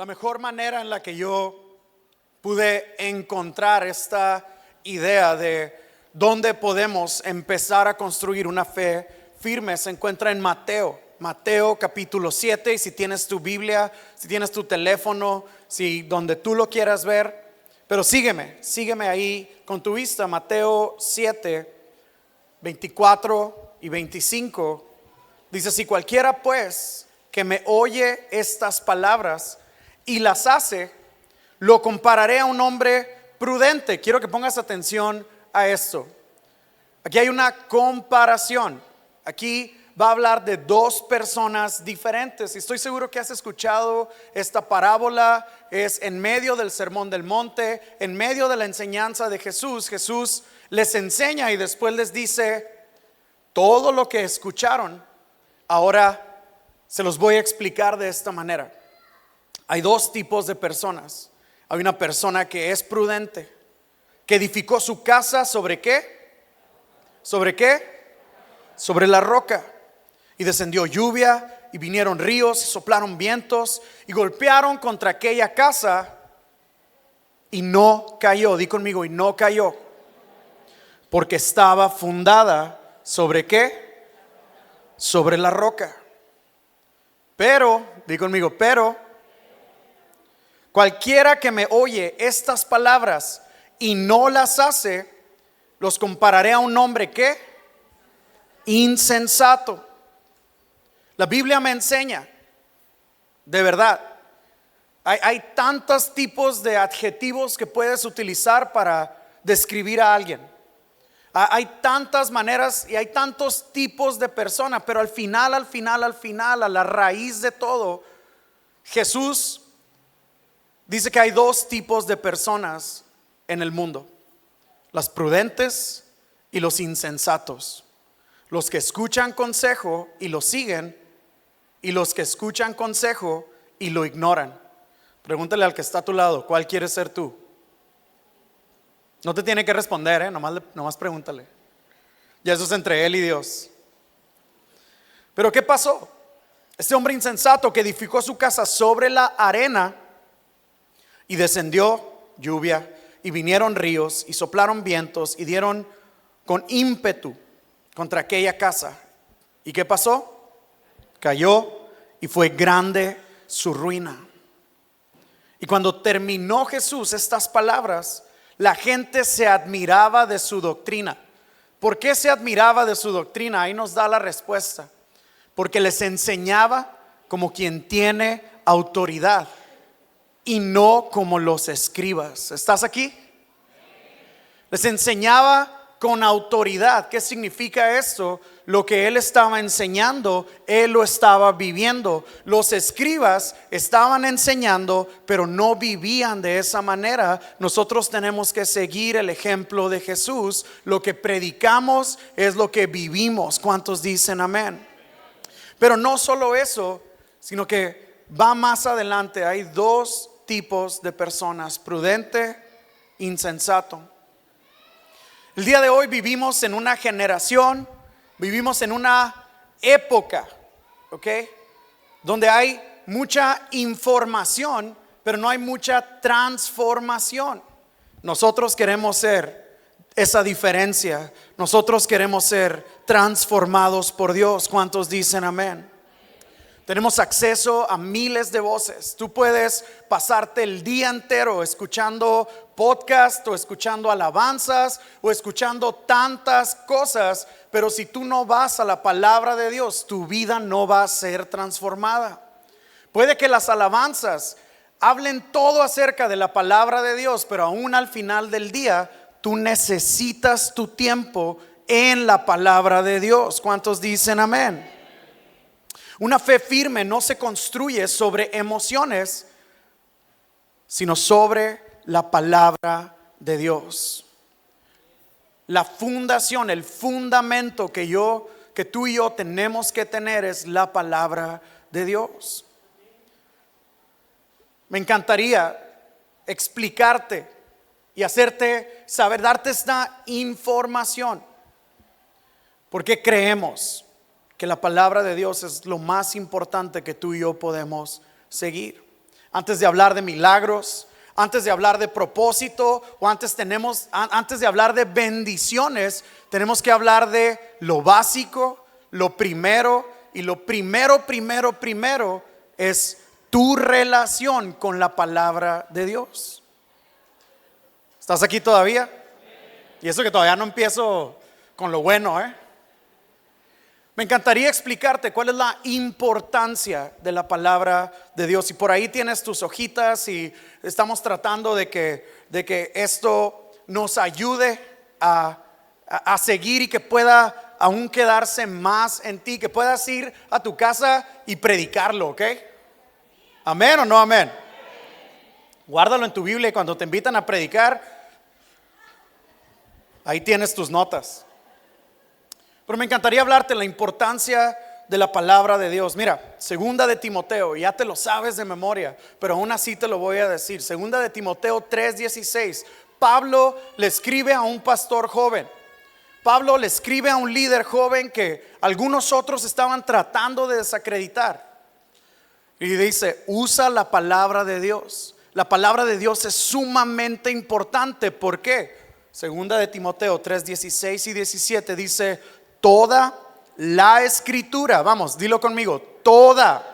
La mejor manera en la que yo pude encontrar esta idea de dónde podemos empezar a construir una fe firme se encuentra en Mateo capítulo 7. Y si tienes tu Biblia, si tienes tu teléfono, si donde tú lo quieras ver, pero sígueme ahí con tu vista. Mateo 7, 24 y 25 dice: si cualquiera pues que me oye estas palabras y las hace, lo compararé a un hombre prudente. Quiero que pongas atención a esto. Aquí hay una comparación. Aquí va a hablar de dos personas diferentes. Y estoy seguro que has escuchado esta parábola. Es en medio del sermón del monte, en medio de la enseñanza de Jesús. Jesús les enseña y después les dice: todo lo que escucharon, ahora se los voy a explicar de esta manera. Hay dos tipos de personas. Hay una persona que es prudente, que edificó su casa ¿sobre qué? ¿Sobre qué? Sobre la roca. Y descendió lluvia, y vinieron ríos, y soplaron vientos, y golpearon contra aquella casa, y no cayó. Di conmigo: y no cayó, porque estaba fundada ¿sobre qué? Sobre la roca. Pero, di conmigo, pero cualquiera que me oye estas palabras y no las hace, los compararé a un hombre ¿qué? Insensato. La Biblia me enseña, de verdad, hay tantos tipos de adjetivos que puedes utilizar para describir a alguien. Hay tantas maneras y hay tantos tipos de personas, pero al final, a la raíz de todo, Jesús dice que hay dos tipos de personas en el mundo: las prudentes y los insensatos. Los que escuchan consejo y lo siguen, y los que escuchan consejo y lo ignoran. Pregúntale al que está a tu lado: ¿cuál quieres ser tú? No te tiene que responder, nomás pregúntale. Y eso es entre él y Dios. Pero ¿qué pasó? Este hombre insensato que edificó su casa sobre la arena, y descendió lluvia, y vinieron ríos, y soplaron vientos, y dieron con ímpetu contra aquella casa. ¿Y qué pasó? Cayó, y fue grande su ruina. Y cuando terminó Jesús estas palabras, la gente se admiraba de su doctrina. ¿Por qué se admiraba de su doctrina? Ahí nos da la respuesta. Porque les enseñaba como quien tiene autoridad y no como los escribas. ¿Estás aquí? Les enseñaba con autoridad. ¿Qué significa esto? Lo que él estaba enseñando, él lo estaba viviendo. Los escribas estaban enseñando, pero no vivían de esa manera. Nosotros tenemos que seguir el ejemplo de Jesús. Lo que predicamos es lo que vivimos. ¿Cuántos dicen amén? Pero no solo eso, sino que va más adelante. Hay dos tipos de personas: prudente, insensato. El día de hoy vivimos en una generación, vivimos en una época, ¿ok? Donde hay mucha información, pero no hay mucha transformación. Nosotros queremos ser esa diferencia. Nosotros queremos ser transformados por Dios. ¿Cuántos dicen amén? Tenemos acceso a miles de voces. Tú puedes pasarte el día entero escuchando podcast o escuchando alabanzas o escuchando tantas cosas, pero si tú no vas a la palabra de Dios, tu vida no va a ser transformada. Puede que las alabanzas hablen todo acerca de la palabra de Dios, pero aún al final del día tú necesitas tu tiempo en la palabra de Dios. ¿Cuántos dicen amén? Una fe firme no se construye sobre emociones, sino sobre la palabra de Dios. La fundación, el fundamento que tú y yo tenemos que tener es la palabra de Dios. Me encantaría explicarte y hacerte saber, darte esta información. Porque creemos que la palabra de Dios es lo más importante que tú y yo podemos seguir. antes de hablar de milagros, antes de hablar de propósito o antes de hablar de bendiciones, tenemos que hablar de lo básico, lo primero, y lo primero es tu relación con la palabra de Dios. ¿Estás aquí todavía? Y eso que todavía no empiezo con lo bueno, Me encantaría explicarte cuál es la importancia de la palabra de Dios. Y por ahí tienes tus hojitas y estamos tratando de que esto nos ayude a seguir y que pueda aún quedarse más en ti, que puedas ir a tu casa y predicarlo, ¿ok? ¿Amén o no amén? Guárdalo en tu Biblia y cuando te invitan a predicar, ahí tienes tus notas. Pero me encantaría hablarte de la importancia de la palabra de Dios. Mira, segunda de Timoteo, ya te lo sabes de memoria, pero aún así te lo voy a decir. Segunda de Timoteo 3:16. Pablo le escribe a un pastor joven. Pablo le escribe a un líder joven que algunos otros estaban tratando de desacreditar. Y dice, usa la palabra de Dios. La palabra de Dios es sumamente importante. ¿Por qué? Segunda de Timoteo 3:16 y 17 dice, toda la escritura, vamos, dilo conmigo, toda.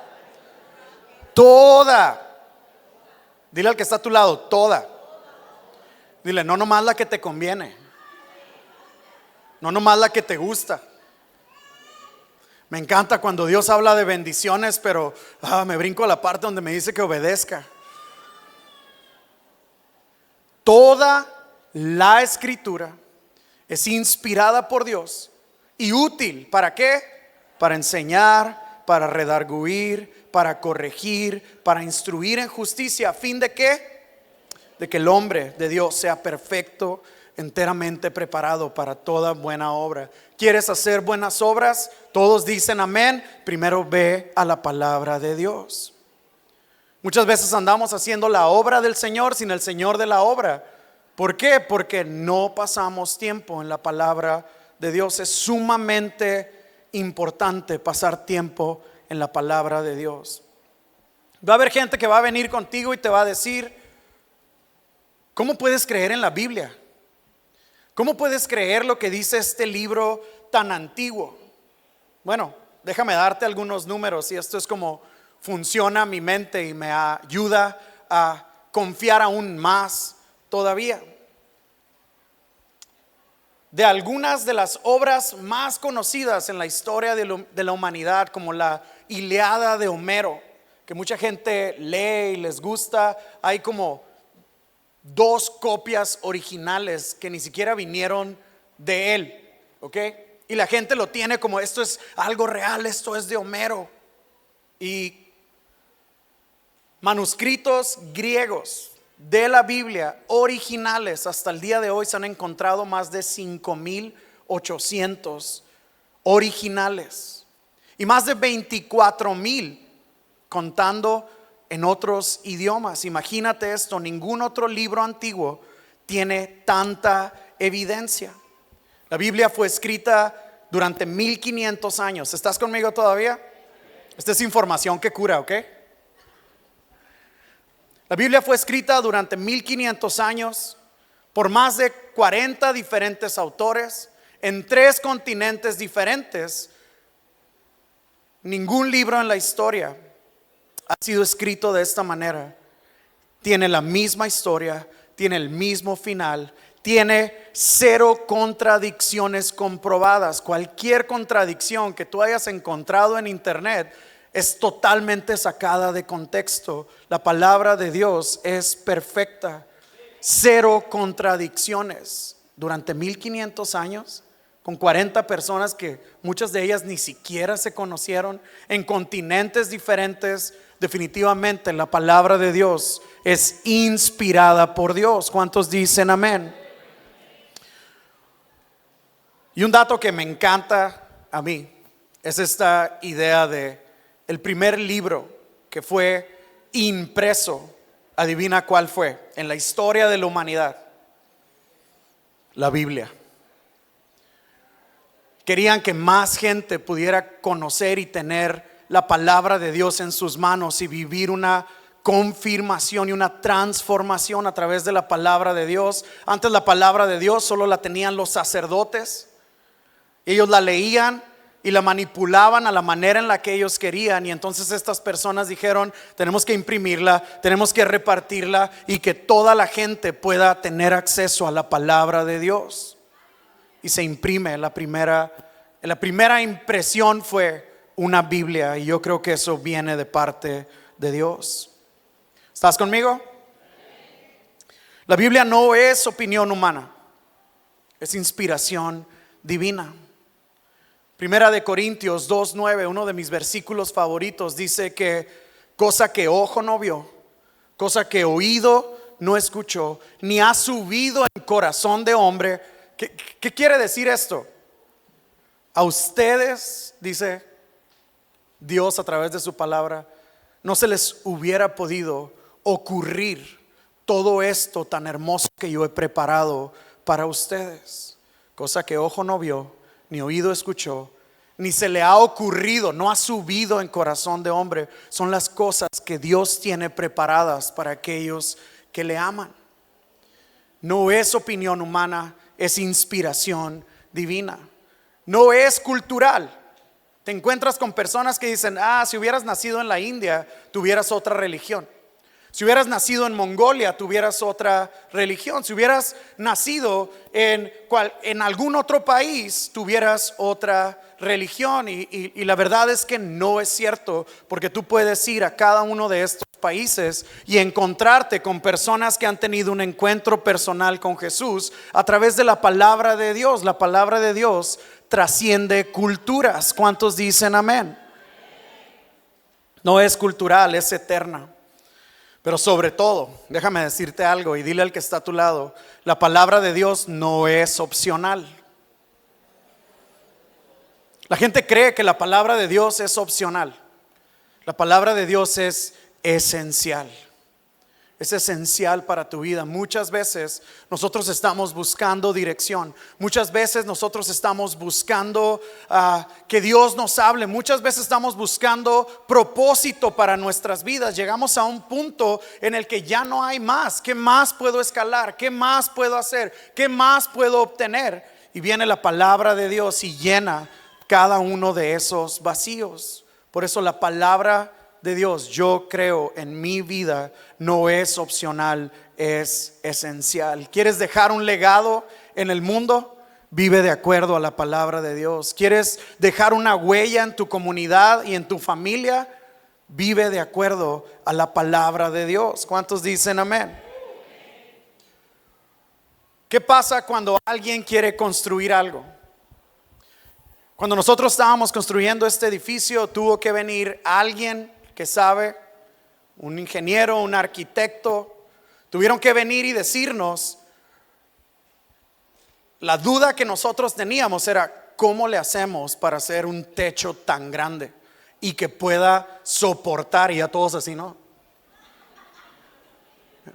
Dile al que está a tu lado, toda. Dile, no nomás la que te conviene, no nomás la que te gusta. Me encanta cuando Dios habla de bendiciones, pero me brinco a la parte donde me dice que obedezca. Toda la escritura es inspirada por Dios y útil. ¿Para qué? Para enseñar, para redarguir, para corregir, para instruir en justicia. ¿A fin de qué? De que el hombre de Dios sea perfecto, enteramente preparado para toda buena obra. ¿Quieres hacer buenas obras? Todos dicen amén. Primero ve a la palabra de Dios. Muchas veces andamos haciendo la obra del Señor sin el Señor de la obra. ¿Por qué? Porque no pasamos tiempo en la palabra de Dios. Es sumamente importante pasar tiempo en la palabra de Dios. Va a haber gente que va a venir contigo y te va a decir, ¿cómo puedes creer en la Biblia? ¿Cómo puedes creer lo que dice este libro tan antiguo? Bueno, déjame darte algunos números y esto es como funciona mi mente y me ayuda a confiar aún más todavía. De algunas de las obras más conocidas en la historia de la humanidad, como la Ilíada de Homero, que mucha gente lee y les gusta, hay como 2 copias originales que ni siquiera vinieron de él, ¿ok? Y la gente lo tiene como esto es algo real, esto es de Homero. Y manuscritos griegos de la Biblia originales hasta el día de hoy se han encontrado más de 5,800 originales y más de 24,000 contando en otros idiomas. Imagínate esto, ningún otro libro antiguo tiene tanta evidencia. La Biblia fue escrita durante 1500 años. ¿Estás conmigo todavía? Esta es información que cura, ¿ok? La Biblia fue escrita durante 1500 años por más de 40 diferentes autores en 3 continentes diferentes. Ningún libro en la historia ha sido escrito de esta manera. Tiene la misma historia, tiene el mismo final, tiene 0 contradicciones comprobadas. Cualquier contradicción que tú hayas encontrado en internet es totalmente sacada de contexto. La palabra de Dios es perfecta. 0 contradicciones. Durante 1500 años, con 40 personas que muchas de ellas ni siquiera se conocieron, en continentes diferentes. Definitivamente la palabra de Dios es inspirada por Dios. ¿Cuántos dicen amén? Y un dato que me encanta a mí es esta idea de el primer libro que fue impreso. Adivina cuál fue en la historia de la humanidad. La Biblia. Querían que más gente pudiera conocer y tener la palabra de Dios en sus manos y vivir una confirmación y una transformación a través de la palabra de Dios. Antes la palabra de Dios solo la tenían los sacerdotes. Ellos la leían y la manipulaban a la manera en la que ellos querían, y entonces estas personas dijeron: tenemos que imprimirla, tenemos que repartirla y que toda la gente pueda tener acceso a la palabra de Dios. Y se imprime. La primera impresión fue una Biblia, y yo creo que eso viene de parte de Dios. ¿Estás conmigo? La Biblia no es opinión humana, es inspiración divina. Primera de Corintios 2:9, uno de mis versículos favoritos, dice que cosa que ojo no vio, cosa que oído no escuchó, ni ha subido en corazón de hombre. ¿Qué quiere decir esto? A ustedes, dice Dios a través de su palabra, no se les hubiera podido ocurrir todo esto tan hermoso que yo he preparado para ustedes. Cosa que ojo no vio, ni oído escuchó, ni se le ha ocurrido, no ha subido en corazón de hombre. Son las cosas que Dios tiene preparadas para aquellos que le aman. No es opinión humana, es inspiración divina. No es cultural. Te encuentras con personas que dicen: si hubieras nacido en la India, tuvieras otra religión. Si hubieras nacido en Mongolia, tuvieras otra religión. Si hubieras nacido en algún otro país, tuvieras otra religión. Y la verdad es que no es cierto, porque tú puedes ir a cada uno de estos países y encontrarte con personas que han tenido un encuentro personal con Jesús a través de la palabra de Dios. La palabra de Dios trasciende culturas. ¿Cuántos dicen amén? No es cultural, es eterna. Pero sobre todo, déjame decirte algo, y dile al que está a tu lado: la palabra de Dios no es opcional. La gente cree que la palabra de Dios es opcional. La palabra de Dios es esencial. Es esencial para tu vida. Muchas veces nosotros estamos buscando dirección. Muchas veces nosotros estamos buscando que Dios nos hable. Muchas veces estamos buscando propósito para nuestras vidas. Llegamos a un punto en el que ya no hay más. ¿Qué más puedo escalar? ¿Qué más puedo hacer? ¿Qué más puedo obtener? Y viene la palabra de Dios y llena cada uno de esos vacíos. Por eso la palabra de Dios, yo creo, en mi vida no es opcional, es esencial. ¿Quieres dejar un legado en el mundo? Vive de acuerdo a la palabra de Dios. ¿Quieres dejar una huella en tu comunidad y en tu familia? Vive de acuerdo a la palabra de Dios. ¿Cuántos dicen amén? ¿Qué pasa cuando alguien quiere construir algo? Cuando nosotros estábamos construyendo este edificio, tuvo que venir alguien que sabe, un ingeniero, un arquitecto. Tuvieron que venir y decirnos: la duda que nosotros teníamos era: ¿cómo le hacemos para hacer un techo tan grande y que pueda soportar? Y ya todos así, ¿no?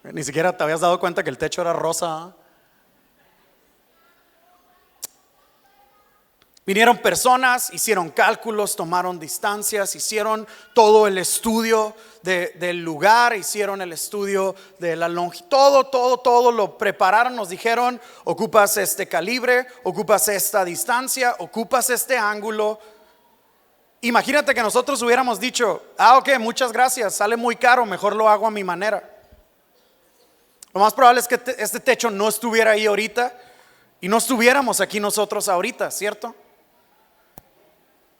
Ni siquiera te habías dado cuenta que el techo era rosa. Vinieron personas, hicieron cálculos, tomaron distancias, hicieron todo el estudio del lugar, hicieron el estudio de la longitud, todo lo prepararon. Nos dijeron: ocupas este calibre, ocupas esta distancia, ocupas este ángulo. Imagínate que nosotros hubiéramos dicho: ok, muchas gracias, sale muy caro, mejor lo hago a mi manera. Lo más probable es que este techo no estuviera ahí ahorita y no estuviéramos aquí nosotros ahorita, ¿cierto?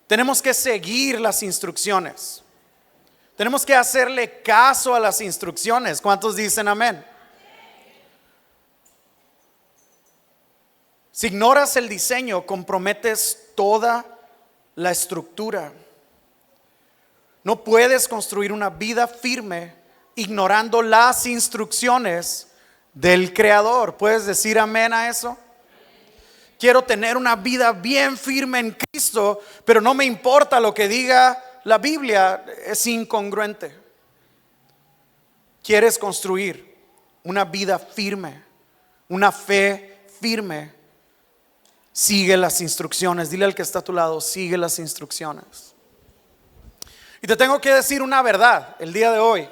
Tenemos que seguir las instrucciones. Tenemos que hacerle caso a las instrucciones. ¿Cuántos dicen amén? Si ignoras el diseño, comprometes toda la estructura. No puedes construir una vida firme ignorando las instrucciones del Creador. ¿Puedes decir amén a eso? Quiero tener una vida bien firme en Cristo, pero no me importa lo que diga la Biblia. Es incongruente. Quieres construir una vida firme, una fe firme, sigue las instrucciones. Dile al que está a tu lado: sigue las instrucciones. Y te tengo que decir una verdad el día de hoy.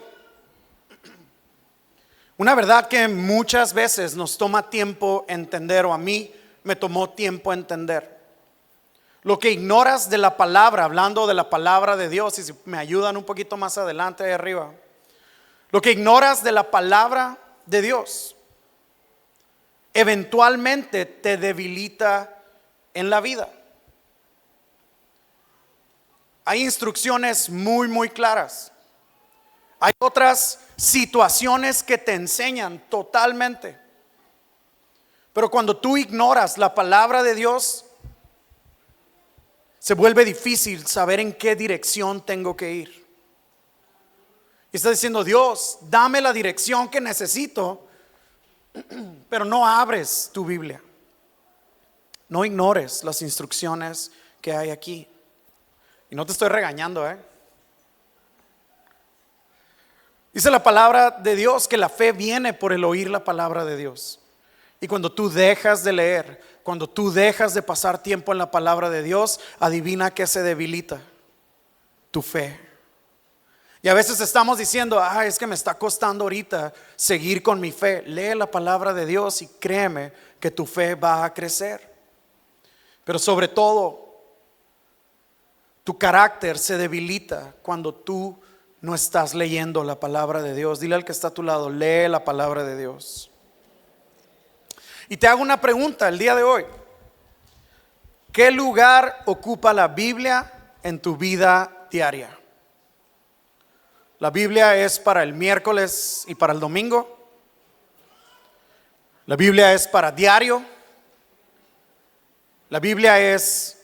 Una verdad que muchas veces nos toma tiempo entender, o a mí me tomó tiempo entender. Lo que ignoras de la palabra, hablando de la palabra de Dios, y si me ayudan un poquito más adelante ahí arriba. Lo que ignoras de la palabra de Dios, eventualmente te debilita en la vida. Hay instrucciones muy claras. Hay otras situaciones que te enseñan totalmente. Pero cuando tú ignoras la palabra de Dios, se vuelve difícil saber en qué dirección tengo que ir. Y estás diciendo: Dios, dame la dirección que necesito, pero no abres tu Biblia. No ignores las instrucciones que hay aquí. Y no te estoy regañando, Dice la palabra de Dios que la fe viene por el oír la palabra de Dios. Y cuando tú dejas de leer, cuando tú dejas de pasar tiempo en la palabra de Dios, adivina que se debilita: tu fe. Y a veces estamos diciendo: es que me está costando ahorita seguir con mi fe. Lee la palabra de Dios y créeme que tu fe va a crecer. Pero sobre todo, tu carácter se debilita cuando tú no estás leyendo la palabra de Dios. Dile al que está a tu lado: lee la palabra de Dios. Y te hago una pregunta el día de hoy: ¿qué lugar ocupa la Biblia en tu vida diaria? La Biblia es para el miércoles y para el domingo. La Biblia es para diario. La Biblia es...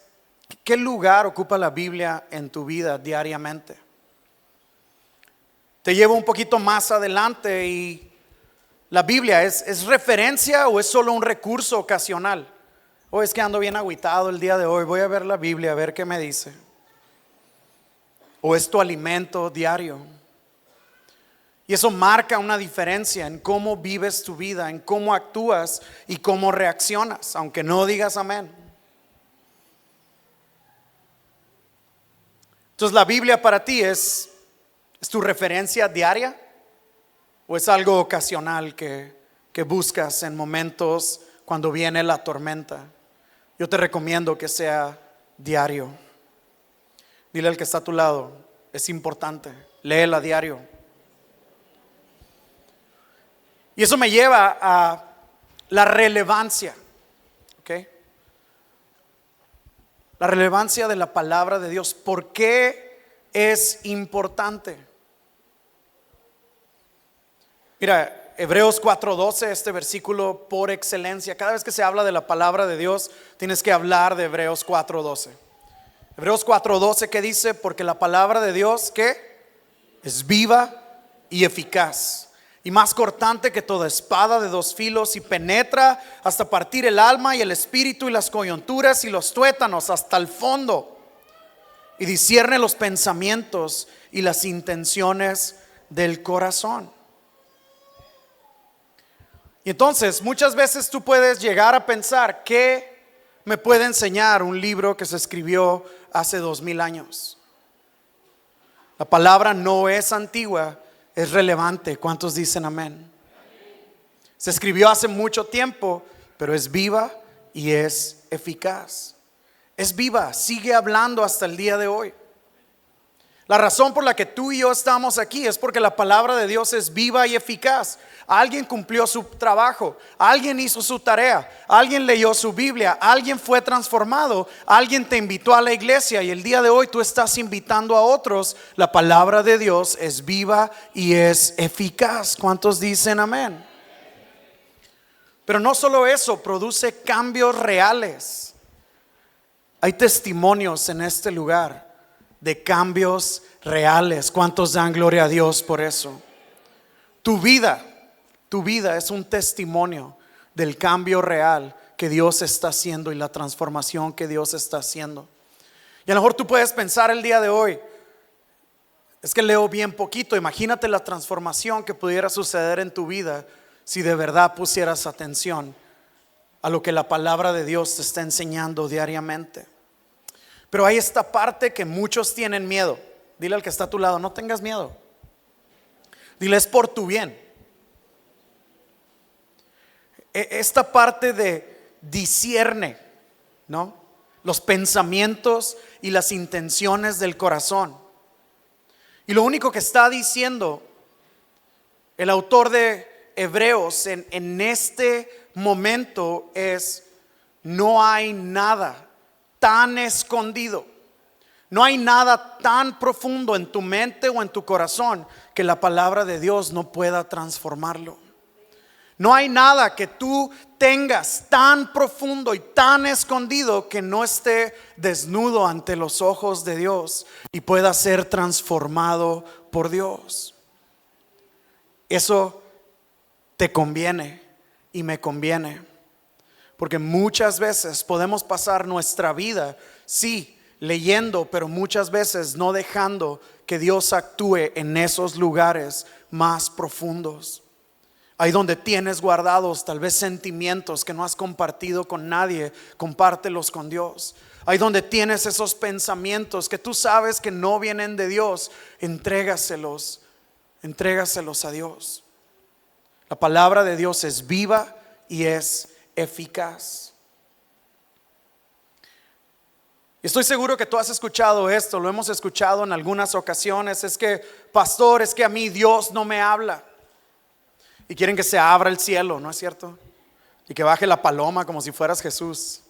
¿Qué lugar ocupa la Biblia en tu vida diariamente? Te llevo un poquito más adelante y la Biblia ¿es referencia o es solo un recurso ocasional? O es que ando bien agüitado el día de hoy, voy a ver la Biblia a ver qué me dice. O es tu alimento diario. Y eso marca una diferencia en cómo vives tu vida, en cómo actúas y cómo reaccionas, aunque no digas amén. Entonces, ¿la Biblia para ti es tu referencia diaria o es algo ocasional que buscas en momentos cuando viene la tormenta? Yo te recomiendo que sea diario. Dile al que está a tu lado: es importante, léela diario. Y eso me lleva a la relevancia, ¿ok? La relevancia de la palabra de Dios. ¿Por qué es importante? Mira, Hebreos 4:12, este versículo por excelencia. Cada vez que se habla de la palabra de Dios, tienes que hablar de Hebreos 4:12. Hebreos 4:12, ¿qué dice? Porque la palabra de Dios, ¿qué? Es viva y eficaz, y más cortante que toda espada de dos filos, y penetra hasta partir el alma y el espíritu y las coyunturas y los tuétanos hasta el fondo, y discierne los pensamientos y las intenciones del corazón. Y entonces muchas veces tú puedes llegar a pensar: ¿qué me puede enseñar un libro que se escribió hace 2000 años? La palabra no es antigua, es relevante. ¿Cuántos dicen amén? Se escribió hace mucho tiempo, pero es viva y es eficaz. Es viva, sigue hablando hasta el día de hoy. La razón por la que tú y yo estamos aquí es porque la palabra de Dios es viva y eficaz. Alguien cumplió su trabajo, alguien hizo su tarea, alguien leyó su Biblia, alguien fue transformado, alguien te invitó a la iglesia y el día de hoy tú estás invitando a otros. La palabra de Dios es viva y es eficaz. ¿Cuántos dicen amén? Pero no solo eso, produce cambios reales. Hay testimonios en este lugar de cambios reales. ¿Cuántos dan gloria a Dios por eso? Tu vida es un testimonio del cambio real que Dios está haciendo y la transformación que Dios está haciendo. Y a lo mejor tú puedes pensar el día de hoy: es que leo bien poquito. Imagínate la transformación que pudiera suceder en tu vida si de verdad pusieras atención a lo que la palabra de Dios te está enseñando diariamente. Pero hay esta parte que muchos tienen miedo. Dile al que está a tu lado: no tengas miedo. Dile: es por tu bien. esta parte de discierne, ¿no? Los pensamientos y las intenciones del corazón. Y lo único que está diciendo el autor de Hebreos en este momento es: no hay nada tan escondido, no hay nada tan profundo en tu mente o en tu corazón que la palabra de Dios no pueda transformarlo. No hay nada que tú tengas tan profundo y tan escondido que no esté desnudo ante los ojos de Dios y pueda ser transformado por Dios. Eso te conviene y me conviene, porque muchas veces podemos pasar nuestra vida, sí, leyendo, pero muchas veces no dejando que Dios actúe en esos lugares más profundos. Ahí donde tienes guardados tal vez sentimientos que no has compartido con nadie, compártelos con Dios. Ahí donde tienes esos pensamientos que tú sabes que no vienen de Dios, entrégaselos a Dios. La palabra de Dios es viva y es eficaz. Estoy seguro que tú has escuchado esto, lo hemos escuchado en algunas ocasiones. Es que, pastor, es que a mí Dios no me habla. Y quieren que se abra el cielo, ¿no es cierto? Y que baje la paloma como si fueras Jesús.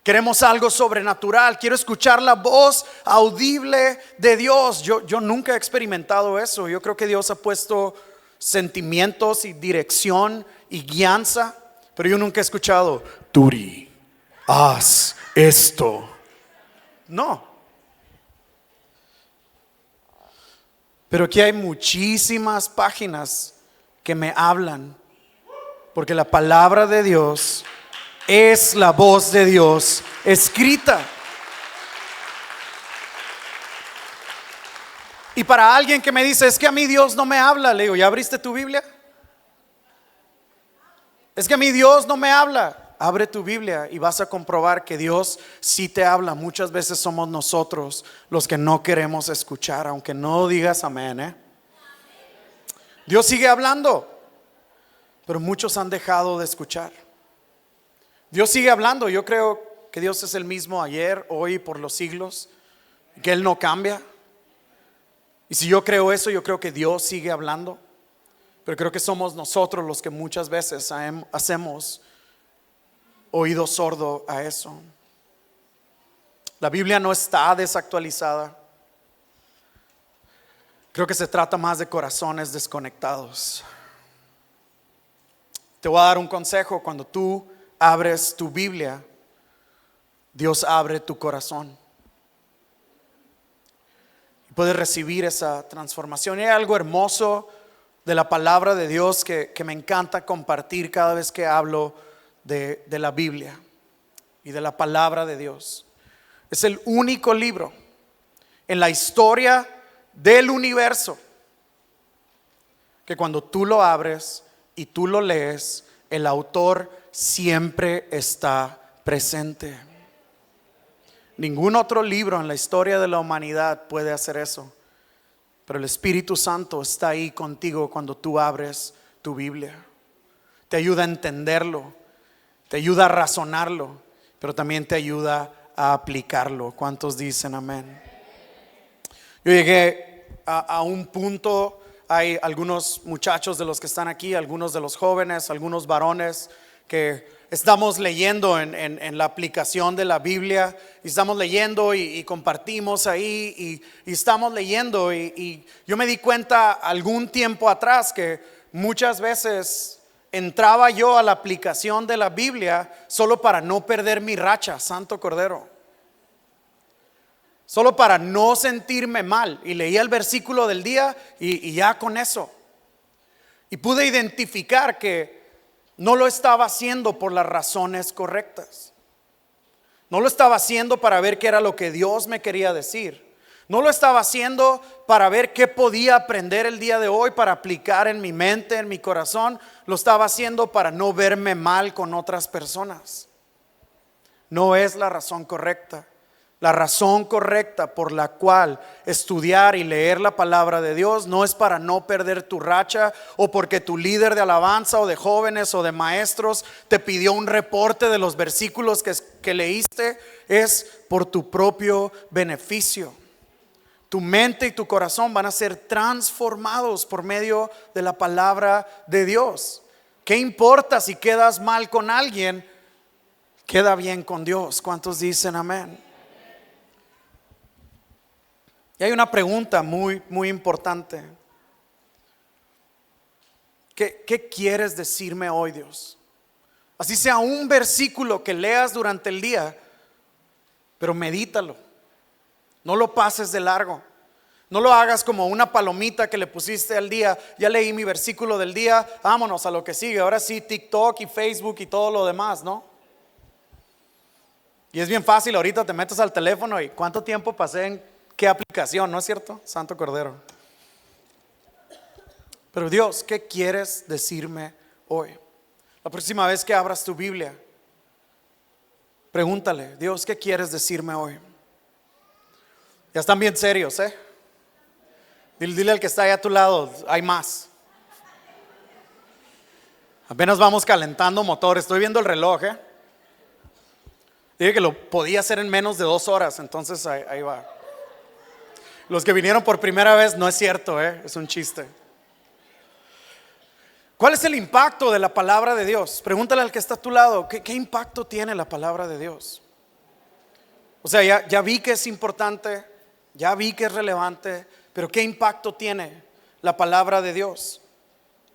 Queremos algo sobrenatural. Quiero escuchar la voz audible de Dios. Yo nunca he experimentado eso. Yo creo que Dios ha puesto sentimientos y dirección y guianza, pero yo nunca he escuchado: Turi, haz esto. No. Pero aquí hay muchísimas páginas que me hablan, porque la palabra de Dios es la voz de Dios escrita. Y para alguien que me dice: es que a mí Dios no me habla, le digo: ¿ya abriste tu Biblia? Es que a mí Dios no me habla. Abre tu Biblia y vas a comprobar que Dios sí te habla. Muchas veces somos nosotros los que no queremos escuchar, aunque no digas amén, Dios sigue hablando, pero muchos han dejado de escuchar. Dios sigue hablando. Yo creo que Dios es el mismo ayer, hoy y por los siglos, que Él no cambia. Y si yo creo eso, yo creo que Dios sigue hablando. Pero creo que somos nosotros los que muchas veces hacemos oído sordo a eso. La Biblia no está desactualizada. Creo que se trata más de corazones desconectados. Te voy a dar un consejo: cuando tú abres tu Biblia, Dios abre tu corazón y puedes recibir esa transformación. Y hay algo hermoso de la palabra de Dios que me encanta compartir cada vez que hablo de la Biblia y de la palabra de Dios. Es el único libro en la historia del universo que cuando tú lo abres y tú lo lees, el autor siempre está presente. Ningún otro libro en la historia de la humanidad puede hacer eso, pero el Espíritu Santo está ahí contigo cuando tú abres tu Biblia. Te ayuda a entenderlo, te ayuda a razonarlo, pero también te ayuda a aplicarlo. ¿Cuántos dicen amén? Yo llegué a un punto. Hay algunos muchachos de los que están aquí, algunos de los jóvenes, algunos varones que estamos leyendo en la aplicación de la Biblia, y estamos leyendo y compartimos ahí y estamos leyendo y yo me di cuenta algún tiempo atrás que muchas veces entraba yo a la aplicación de la Biblia solo para no perder mi racha, Santo Cordero, solo para no sentirme mal, y leía el versículo del día y ya con eso, y pude identificar que no lo estaba haciendo por las razones correctas. No lo estaba haciendo para ver qué era lo que Dios me quería decir. No lo estaba haciendo para ver qué podía aprender el día de hoy para aplicar en mi mente, en mi corazón. Lo estaba haciendo para no verme mal con otras personas. No es la razón correcta. La razón correcta por la cual estudiar y leer la palabra de Dios no es para no perder tu racha o porque tu líder de alabanza o de jóvenes o de maestros te pidió un reporte de los versículos que leíste. Es por tu propio beneficio. Tu mente y tu corazón van a ser transformados por medio de la palabra de Dios. ¿Qué importa si quedas mal con alguien? Queda bien con Dios. ¿Cuántos dicen amén? Y hay una pregunta muy, muy importante. ¿Qué quieres decirme hoy, Dios? Así sea un versículo que leas durante el día, pero medítalo. No lo pases de largo. No lo hagas como una palomita que le pusiste al día. Ya leí mi versículo del día, vámonos a lo que sigue. Ahora sí, TikTok y Facebook y todo lo demás, ¿no? Y es bien fácil, ahorita te metes al teléfono y ¿cuánto tiempo pasé en qué aplicación? ¿No es cierto? Santo Cordero. Pero Dios, ¿qué quieres decirme hoy? La próxima vez que abras tu Biblia, pregúntale, Dios, ¿qué quieres decirme hoy? Ya están bien serios, ¿eh? Dile al que está ahí a tu lado, hay más. Apenas vamos calentando motor, estoy viendo el reloj, ¿eh? Dije que lo podía hacer en menos de 2 horas, entonces ahí va. Los que vinieron por primera vez, no es cierto, es un chiste. ¿Cuál es el impacto de la palabra de Dios? Pregúntale al que está a tu lado, ¿qué impacto tiene la palabra de Dios? O sea, ya vi que es importante, ya vi que es relevante, pero ¿qué impacto tiene la palabra de Dios?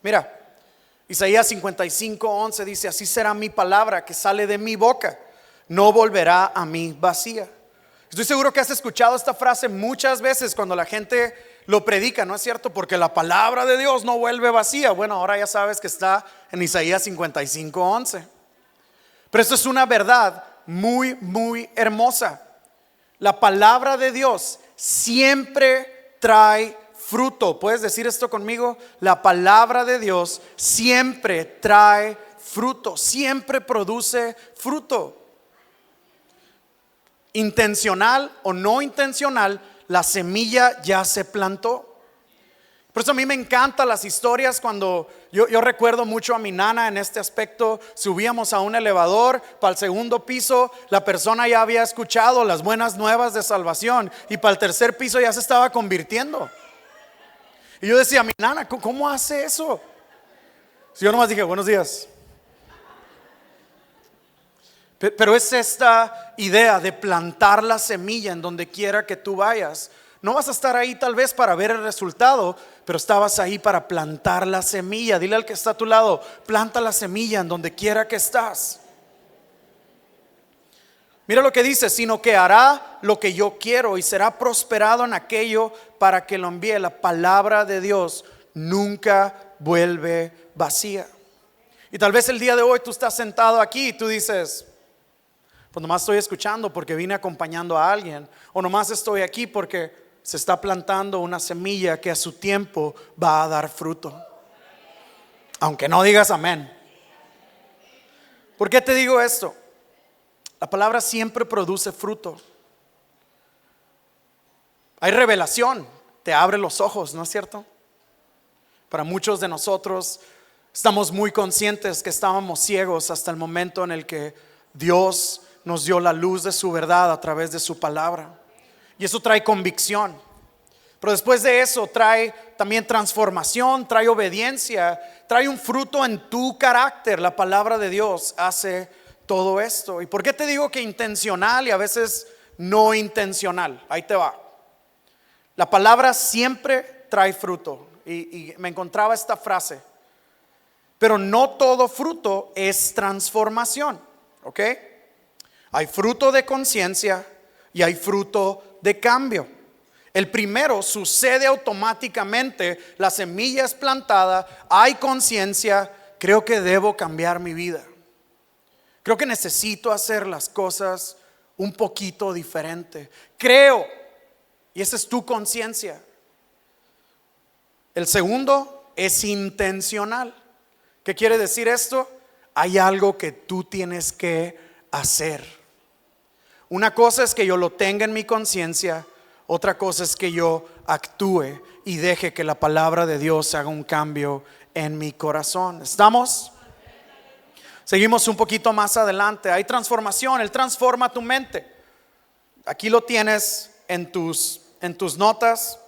Mira, Isaías 55:11 dice, así será mi palabra que sale de mi boca, no volverá a mí vacía. Estoy seguro que has escuchado esta frase muchas veces cuando la gente lo predica, ¿no es cierto? Porque la palabra de Dios no vuelve vacía. Bueno, ahora ya sabes que está en Isaías 55:11. Pero esto es una verdad muy, muy hermosa. La palabra de Dios siempre trae fruto. ¿Puedes decir esto conmigo? La palabra de Dios siempre trae fruto, siempre produce fruto. Intencional o no intencional, la semilla ya se plantó. Por eso a mí me encantan las historias. Cuando yo recuerdo mucho a mi nana en este aspecto. Subíamos a un elevador para el segundo piso, la persona ya había escuchado las buenas nuevas de salvación y para el tercer piso ya se estaba convirtiendo. Y yo decía, mi nana, ¿cómo hace eso? Si yo nomás dije, buenos días. Pero es esta idea de plantar la semilla en donde quiera que tú vayas. No vas a estar ahí tal vez para ver el resultado, pero estabas ahí para plantar la semilla. Dile al que está a tu lado, planta la semilla en donde quiera que estás. Mira lo que dice, sino que hará lo que yo quiero y será prosperado en aquello para que lo envíe. La palabra de Dios nunca vuelve vacía. Y tal vez el día de hoy tú estás sentado aquí y tú dices, pues nomás estoy escuchando porque vine acompañando a alguien, o nomás estoy aquí porque se está plantando una semilla que a su tiempo va a dar fruto. Aunque no digas amén. ¿Por qué te digo esto? La palabra siempre produce fruto. Hay revelación, te abre los ojos, ¿no es cierto? Para muchos de nosotros estamos muy conscientes que estábamos ciegos hasta el momento en el que Dios nos dio la luz de su verdad a través de su palabra. Y eso trae convicción. Pero después de eso trae también transformación, trae obediencia, trae un fruto en tu carácter. La palabra de Dios hace todo esto. ¿Y por qué te digo que intencional y a veces no intencional? Ahí te va. La palabra siempre trae fruto. Y me encontraba esta frase. Pero no todo fruto es transformación. ¿Ok? Hay fruto de conciencia y hay fruto de cambio. El primero sucede automáticamente, la semilla es plantada, hay conciencia, creo que debo cambiar mi vida. Creo que necesito hacer las cosas un poquito diferente. Creo, y esa es tu conciencia. El segundo es intencional. ¿Qué quiere decir esto? Hay algo que tú tienes que hacer. Una cosa es que yo lo tenga en mi conciencia, otra cosa es que yo actúe y deje que la palabra de Dios haga un cambio en mi corazón. ¿Estamos? Seguimos un poquito más adelante. Hay transformación. Él transforma tu mente. Aquí lo tienes en tus notas.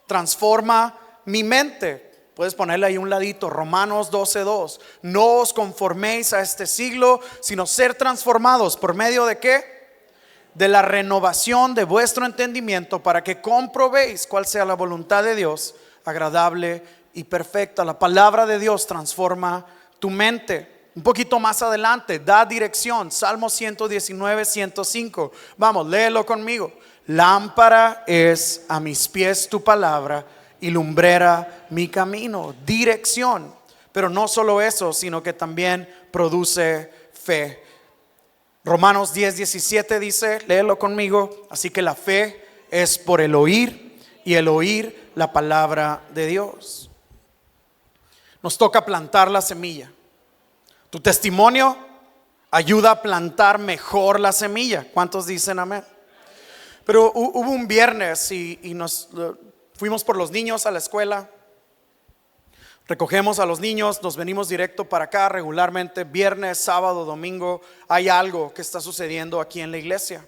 Transforma mi mente. Puedes ponerle ahí un ladito, Romanos 12:2. No os conforméis a este siglo, sino ser transformados. ¿Por medio de qué? De la renovación de vuestro entendimiento, para que comprobéis cuál sea la voluntad de Dios, agradable y perfecta. La palabra de Dios transforma tu mente. Un poquito más adelante, da dirección. Salmo 119, 105. Vamos, léelo conmigo. Lámpara es a mis pies tu palabra y lumbrera mi camino. Dirección. Pero no solo eso, sino que también produce fe. Romanos 10:17 dice, léelo conmigo. Así que la fe es por el oír, y el oír la palabra de Dios. Nos toca plantar la semilla. Tu testimonio ayuda a plantar mejor la semilla. ¿Cuántos dicen amén? Pero hubo un viernes y nos fuimos por los niños a la escuela. Recogemos a los niños, nos venimos directo para acá. Regularmente viernes, sábado, domingo hay algo que está sucediendo aquí en la iglesia.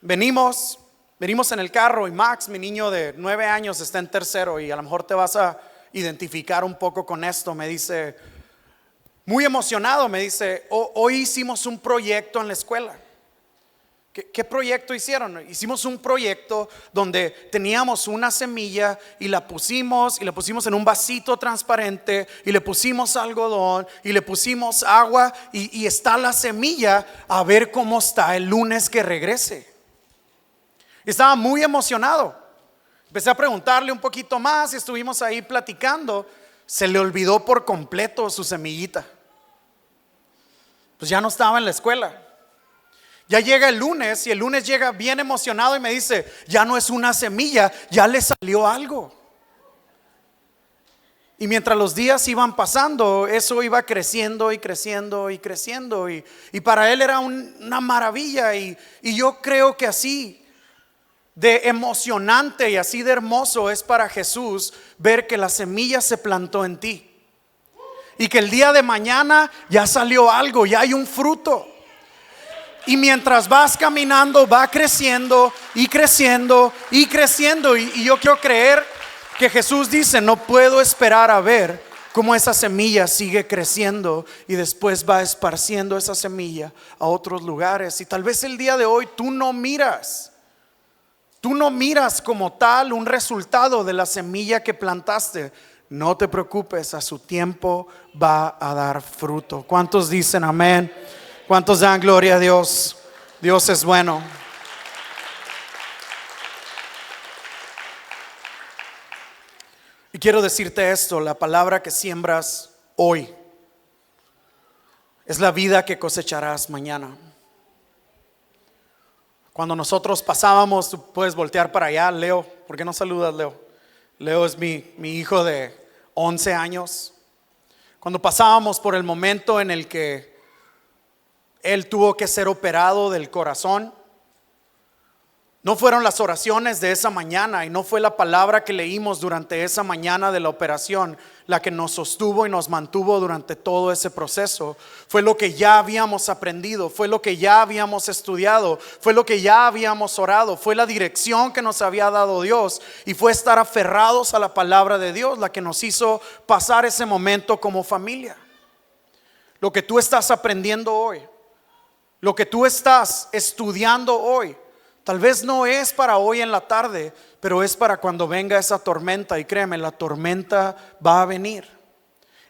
Venimos en el carro y Max, mi niño de 9 años, está en tercero, y a lo mejor te vas a identificar un poco con esto. Me dice, muy emocionado, me dice, hoy hicimos un proyecto en la escuela. ¿Qué proyecto hicieron? Hicimos un proyecto donde teníamos una semilla y la pusimos en un vasito transparente, y le pusimos algodón y le pusimos agua, y está la semilla, a ver cómo está el lunes que regrese. Estaba muy emocionado. Empecé a preguntarle un poquito más y estuvimos ahí platicando. Se le olvidó por completo su semillita. Pues ya no estaba en la escuela. Ya llega el lunes, y el lunes llega bien emocionado y me dice, ya no es una semilla, ya le salió algo. Y mientras los días iban pasando, eso iba creciendo y creciendo y creciendo, y para él era una maravilla. Y yo creo que así de emocionante y así de hermoso es para Jesús ver que la semilla se plantó en ti, y que el día de mañana ya salió algo, ya hay un fruto. Y mientras vas caminando, va creciendo y creciendo y creciendo. Y yo quiero creer que Jesús dice, no puedo esperar a ver cómo esa semilla sigue creciendo, y después va esparciendo esa semilla a otros lugares. Y tal vez el día de hoy tú no miras como tal un resultado de la semilla que plantaste. No te preocupes, a su tiempo va a dar fruto. ¿Cuántos dicen amén? ¿Cuántos dan gloria a Dios? Dios es bueno. Y quiero decirte esto, la palabra que siembras hoy es la vida que cosecharás mañana. Cuando nosotros pasábamos, tú puedes voltear para allá, Leo. ¿Por qué no saludas, Leo? Leo es mi hijo de 11 años. Cuando pasábamos por el momento en el que él tuvo que ser operado del corazón, no fueron las oraciones de esa mañana, y no fue la palabra que leímos durante esa mañana de la operación la que nos sostuvo y nos mantuvo durante todo ese proceso. Fue lo que ya habíamos aprendido, fue lo que ya habíamos estudiado, fue lo que ya habíamos orado, fue la dirección que nos había dado Dios, y fue estar aferrados a la palabra de Dios la que nos hizo pasar ese momento como familia. Lo que tú estás aprendiendo hoy, lo que tú estás estudiando hoy, tal vez no es para hoy en la tarde, pero es para cuando venga esa tormenta. Y créeme, la tormenta va a venir,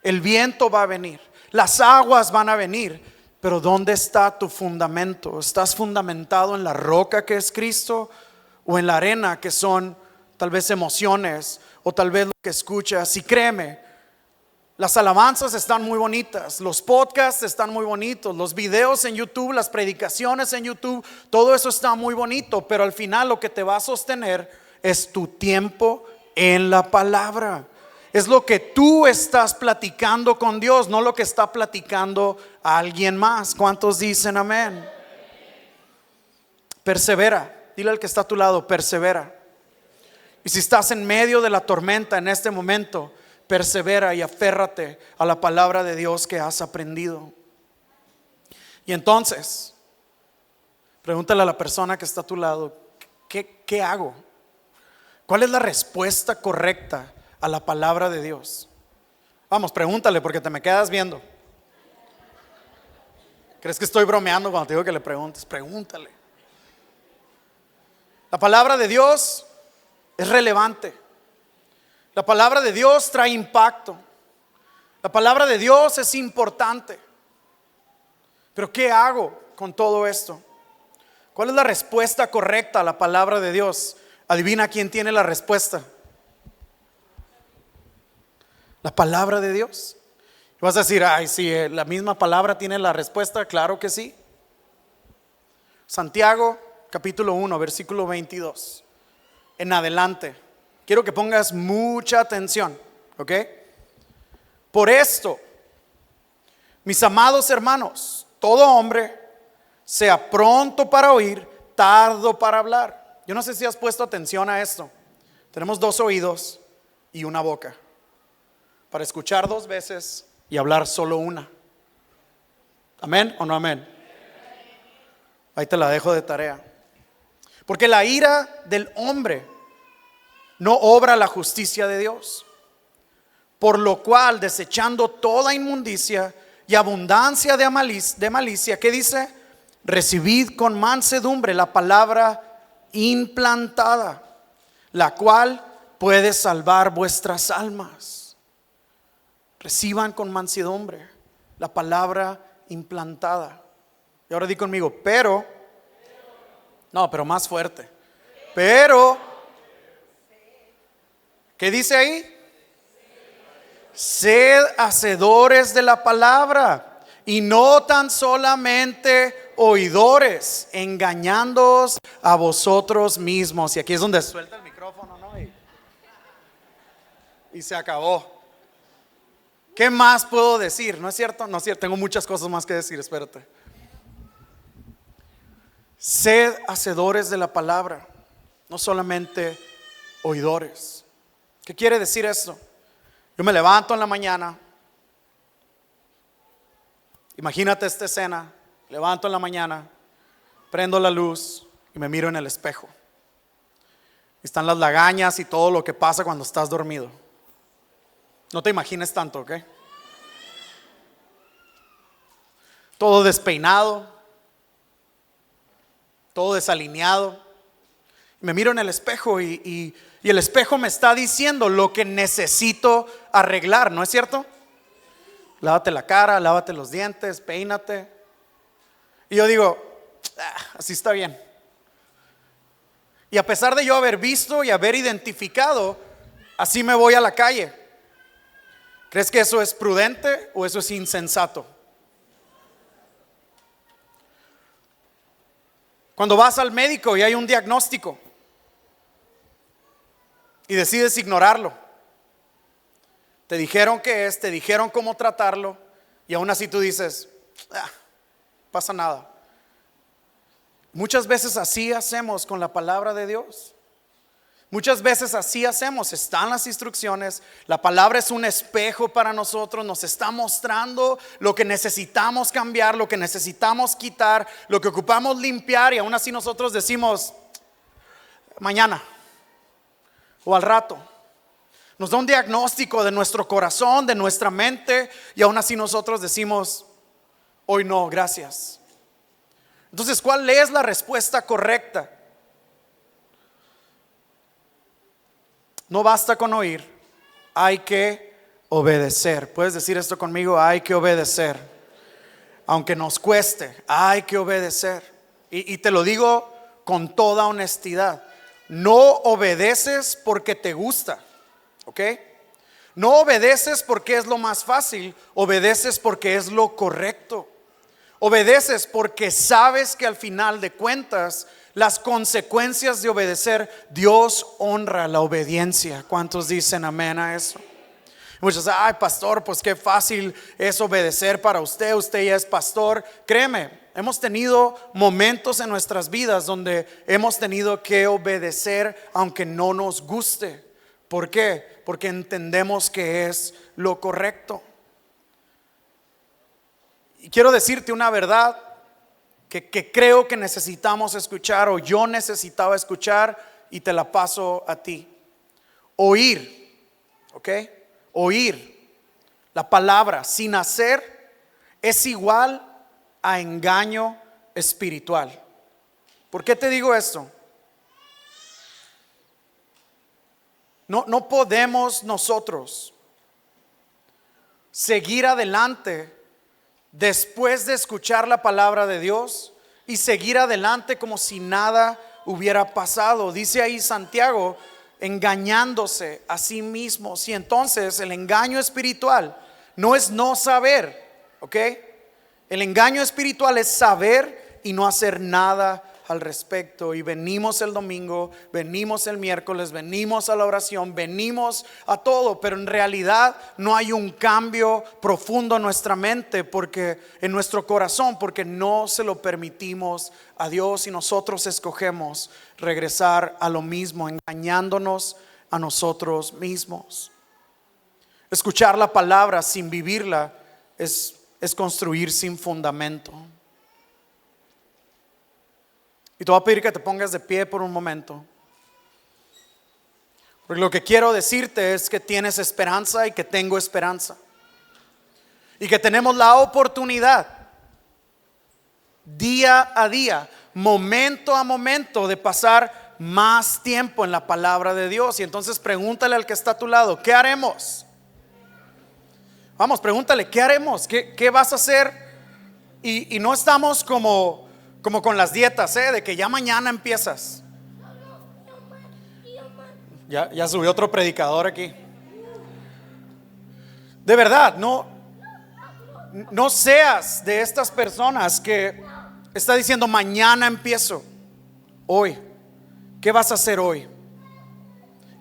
el viento va a venir, las aguas van a venir. Pero ¿dónde está tu fundamento? ¿Estás fundamentado en la roca que es Cristo, o en la arena que son tal vez emociones, o tal vez lo que escuchas? Y créeme, las alabanzas están muy bonitas, los podcasts están muy bonitos, los videos en YouTube, las predicaciones en YouTube, todo eso está muy bonito, pero al final lo que te va a sostener es tu tiempo en la palabra. Es lo que tú estás platicando con Dios, no lo que está platicando a alguien más. ¿Cuántos dicen amén? Persevera. Dile al que está a tu lado, persevera. Y si estás en medio de la tormenta en este momento, persevera y aférrate a la palabra de Dios que has aprendido. Y entonces, pregúntale a la persona que está a tu lado, ¿qué hago? ¿Cuál es la respuesta correcta a la palabra de Dios? Vamos, pregúntale porque te me quedas viendo. ¿Crees que estoy bromeando cuando te digo que le preguntes? Pregúntale. La palabra de Dios es relevante. La palabra de Dios trae impacto. La palabra de Dios es importante. Pero ¿qué hago con todo esto? ¿Cuál es la respuesta correcta a la palabra de Dios? Adivina quién tiene la respuesta. La palabra de Dios. Y vas a decir, ay, sí, la misma palabra tiene la respuesta. Claro que sí. Santiago capítulo 1, versículo 22 en adelante. Quiero que pongas mucha atención, ¿ok? Por esto, mis amados hermanos, todo hombre sea pronto para oír, tardo para hablar. Yo no sé si has puesto atención a esto. Tenemos 2 oídos y una boca para escuchar 2 veces y hablar solo una. ¿Amén o no amén? Ahí te la dejo de tarea. Porque la ira del hombre no obra la justicia de Dios. Por lo cual, desechando toda inmundicia y abundancia de malicia, ¿qué dice? Recibid con mansedumbre la palabra implantada, la cual puede salvar vuestras almas. Reciban con mansedumbre la palabra implantada. Y ahora di conmigo, pero más fuerte. Pero, ¿qué dice ahí? Sed hacedores de la palabra y no tan solamente oidores, engañándoos a vosotros mismos. Y aquí es donde suelta el micrófono, ¿no? Y se acabó. ¿Qué más puedo decir? ¿No es cierto? No es cierto, tengo muchas cosas más que decir, espérate. Sed hacedores de la palabra, no solamente oidores. ¿Qué quiere decir esto? Yo me levanto en la mañana. Imagínate esta escena. Levanto en la mañana, prendo la luz y me miro en el espejo. Están las lagañas y todo lo que pasa cuando estás dormido. No te imagines tanto, ¿ok? Todo despeinado, todo desalineado. Me miro en el espejo y el espejo me está diciendo lo que necesito arreglar, ¿no es cierto? Lávate la cara, lávate los dientes, peínate. Y yo digo, así está bien. Y a pesar de yo haber visto y haber identificado, así me voy a la calle. ¿Crees que eso es prudente o eso es insensato? Cuando vas al médico y hay un diagnóstico y decides ignorarlo, te dijeron qué es, te dijeron cómo tratarlo y aún así tú dices, pasa nada. Muchas veces así hacemos con la palabra de Dios. Muchas veces así hacemos, están las instrucciones, la palabra es un espejo para nosotros, nos está mostrando lo que necesitamos cambiar, lo que necesitamos quitar, lo que ocupamos limpiar y aún así nosotros decimos, mañana o al rato. Nos da un diagnóstico de nuestro corazón, de nuestra mente y aún así nosotros decimos, hoy no, gracias. Entonces, ¿cuál es la respuesta correcta? No basta con oír, hay que obedecer. ¿Puedes decir esto conmigo? Hay que obedecer. Aunque nos cueste, hay que obedecer. Y te lo digo con toda honestidad. No obedeces porque te gusta, ¿ok? No obedeces porque es lo más fácil, obedeces porque es lo correcto. Obedeces porque sabes que al final de cuentas las consecuencias de obedecer, Dios honra la obediencia. ¿Cuántos dicen amén a eso? Muchos, ay pastor, pues qué fácil es obedecer para usted, usted ya es pastor. Créeme, Hemos tenido momentos en nuestras vidas donde hemos tenido que obedecer aunque no nos guste. ¿Por qué? Porque entendemos que es lo correcto. Y quiero decirte una verdad que creo que necesitamos escuchar, o yo necesitaba escuchar, y te la paso a ti. Oír, ¿ok? Oír la palabra sin hacer es igual a engaño espiritual. ¿Por qué te digo esto? No podemos nosotros seguir adelante después de escuchar la palabra de Dios y seguir adelante como si nada hubiera pasado. Dice ahí Santiago, engañándose a sí mismos. Y entonces el engaño espiritual no es no saber, ¿ok? El engaño espiritual es saber y no hacer nada al respecto. Y venimos el domingo, venimos el miércoles, venimos a la oración, venimos a todo, pero en realidad no hay un cambio profundo en nuestra mente, porque en nuestro corazón, porque no se lo permitimos a Dios y nosotros escogemos regresar a lo mismo, engañándonos a nosotros mismos. Escuchar la palabra sin vivirla es construir sin fundamento. Y te voy a pedir que te pongas de pie por un momento, porque lo que quiero decirte es que tienes esperanza y que tengo esperanza, y que tenemos la oportunidad día a día, momento a momento, de pasar más tiempo en la palabra de Dios. Y entonces pregúntale al que está a tu lado, ¿qué haremos? Vamos, pregúntale, ¿qué haremos? ¿Qué vas a hacer? Y no estamos como con las dietas, de que ya mañana empiezas. Ya subió otro predicador aquí. De verdad, no seas de estas personas que está diciendo mañana empiezo. Hoy, ¿qué vas a hacer hoy?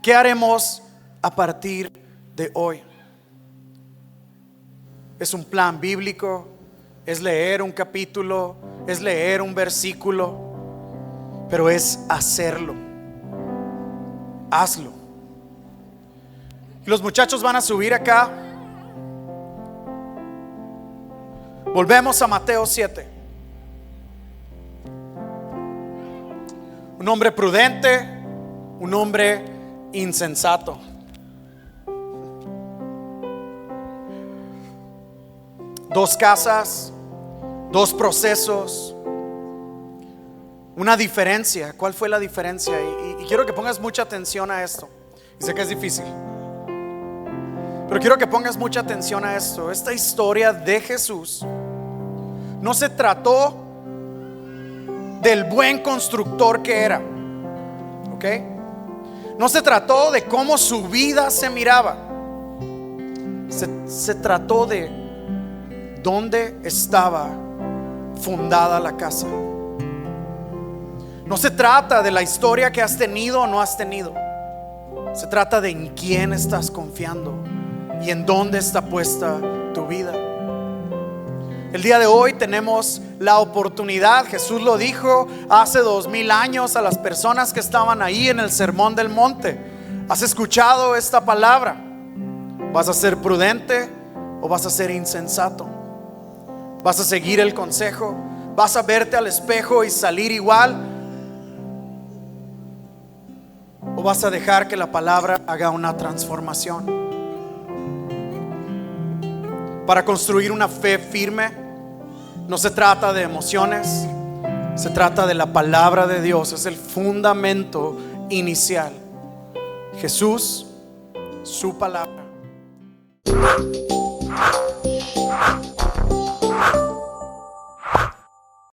¿Qué haremos a partir de hoy? Es un plan bíblico, es leer un capítulo, es leer un versículo, pero es hacerlo. Hazlo. Los muchachos van a subir acá. Volvemos a Mateo 7. Un hombre prudente, un hombre insensato. Dos casas, dos procesos, una diferencia. ¿Cuál fue la diferencia? Y quiero que pongas mucha atención a esto. Y sé que es difícil, pero quiero que pongas mucha atención a esto. Esta historia de Jesús no se trató del buen constructor que era, ¿ok? No se trató de cómo su vida se miraba. Se trató de dónde estaba fundada la casa. No se trata de la historia que has tenido o no has tenido. Se trata de en quién estás confiando y en dónde está puesta tu vida. El día de hoy tenemos la oportunidad. Jesús lo dijo hace 2000 años a las personas que estaban ahí en el Sermón del Monte. ¿Has escuchado esta palabra? ¿Vas a ser prudente o vas a ser insensato? ¿Vas a seguir el consejo? ¿Vas a verte al espejo y salir igual? ¿O vas a dejar que la palabra haga una transformación? Para construir una fe firme, no se trata de emociones, se trata de la palabra de Dios. Es el fundamento inicial. Jesús, su palabra.